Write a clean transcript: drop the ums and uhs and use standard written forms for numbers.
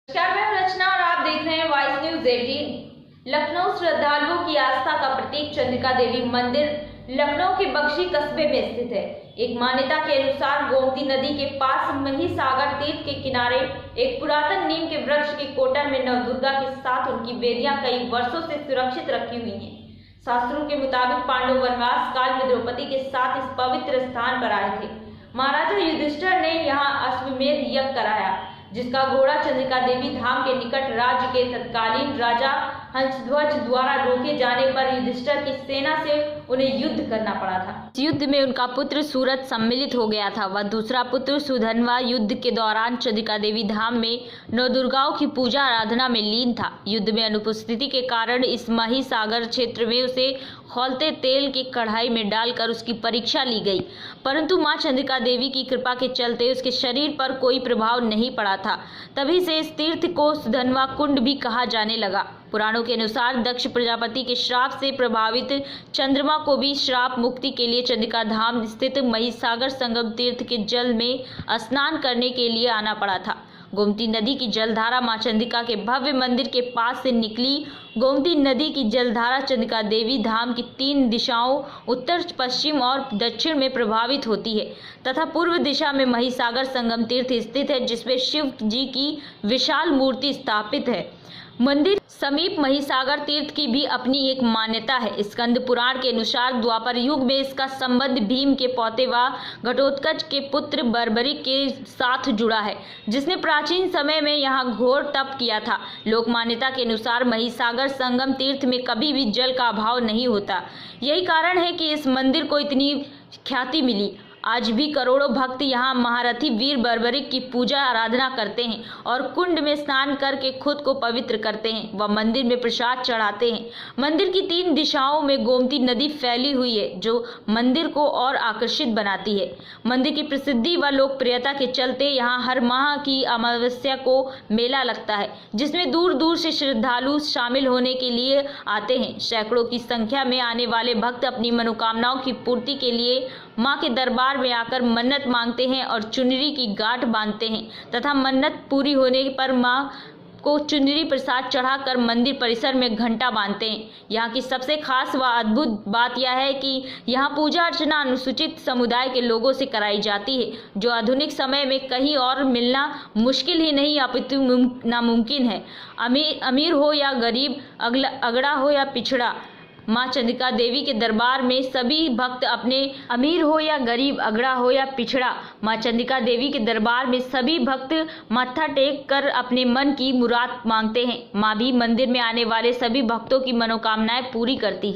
नमस्कार, मैं रचना और आप देख रहे हैं वॉइस न्यूज 18। लखनऊ श्रद्धालुओं की आस्था का प्रतीक चंद्रिका देवी मंदिर लखनऊ के बख्शी कस्बे में स्थित है। एक मान्यता के अनुसार गोमती नदी के पास महिसागर तीर्थ के किनारे एक पुरातन नीम के वृक्ष के कोटन में नवदुर्गा के साथ उनकी वेदियां कई वर्षों से सुरक्षित रखी हुई हैं। शास्त्रों के मुताबिक पांडव वनवास काल में द्रौपदी के साथ इस पवित्र स्थान पर आए थे। महाराजा युधिष्ठिर ने यहाँ अश्वमेध यज्ञ कराया, जिसका घोड़ा चंद्रिका देवी धाम के निकट राज्य के तत्कालीन राजा हंसध्वज द्वारा रोके जाने पर युधिष्ठिर की सेना से उन्हें युद्ध करना पड़ा था। इस युद्ध में उनका पुत्र सूरत सम्मिलित हो गया था। वह दूसरा पुत्र सुधन्वा युद्ध के दौरान चंद्रिका देवी धाम में नवदुर्गाओं की पूजा आराधना में लीन था। युद्ध में अनुपस्थिति के कारण इस महिसागर क्षेत्र में उसे खौलते तेल की कढ़ाई में डालकर उसकी परीक्षा ली गई, परंतु मां चंद्रिका देवी की कृपा के चलते उसके शरीर पर कोई प्रभाव नहीं पड़ा था। तभी से इस तीर्थ को सुधन्वा कुंड भी कहा जाने लगा। पुराणों के अनुसार दक्ष प्रजापति के श्राप से प्रभावित चंद्रमा को भी श्राप मुक्ति के लिए चंद्रिका धाम स्थित महिसागर संगम तीर्थ के जल में स्नान करने के लिए आना पड़ा था। गोमती नदी की जलधारा मां चंद्रिका के भव्य मंदिर के पास से निकली। गोमती नदी की जलधारा चंद्रिका देवी धाम की 3 दिशाओं उत्तर, पश्चिम और दक्षिण में प्रभावित होती है तथा पूर्व दिशा में महिसागर संगम तीर्थ स्थित है, जिसमें शिव जी की विशाल मूर्ति स्थापित है। मंदिर समीप महिसागर तीर्थ की भी अपनी एक मान्यता है। स्कंद पुराण के अनुसार द्वापर युग में इसका संबंध भीम के पौते व घटोत्कच के पुत्र बर्बरिक के साथ जुड़ा है, जिसने प्राचीन समय में यहाँ घोर तप किया था। लोक मान्यता के अनुसार महिसागर संगम तीर्थ में कभी भी जल का अभाव नहीं होता। यही कारण है कि इस मंदिर को इतनी ख्याति मिली। आज भी करोड़ों भक्त यहाँ महारथी वीर बर्बरिक की पूजा आराधना करते हैं और कुंड में स्नान करके खुद को पवित्र करते हैं व मंदिर में प्रसाद चढ़ाते हैं। मंदिर की 3 दिशाओं में गोमती नदी फैली हुई है, जो मंदिर को और आकर्षित बनाती है। मंदिर की प्रसिद्धि व लोकप्रियता के चलते यहाँ हर माह की अमावस्या को मेला लगता है, जिसमें दूर दूर से श्रद्धालु शामिल होने के लिए आते हैं। सैकड़ों की संख्या में आने वाले भक्त अपनी मनोकामनाओं की पूर्ति के लिए मां के दरबार में आकर मन्नत मांगते हैं और चुनरी की गांठ बांधते हैं तथा मन्नत पूरी होने पर मां को चुनरी प्रसाद चढ़ाकर मंदिर परिसर में घंटा बांधते हैं। यहाँ की सबसे खास व अद्भुत बात यह है कि यहाँ पूजा अर्चना अनुसूचित समुदाय के लोगों से कराई जाती है, जो आधुनिक समय में कहीं और मिलना मुश्किल ही नहीं अपितु नामुमकिन है। अमीर हो या गरीब, अगड़ा हो या पिछड़ा, मां चंद्रिका देवी के दरबार में सभी भक्त अपने अमीर हो या गरीब, अगड़ा हो या पिछड़ा, मां चंद्रिका देवी के दरबार में सभी भक्त माथा टेक कर अपने मन की मुराद मांगते हैं। मां भी मंदिर में आने वाले सभी भक्तों की मनोकामनाएं पूरी करती है।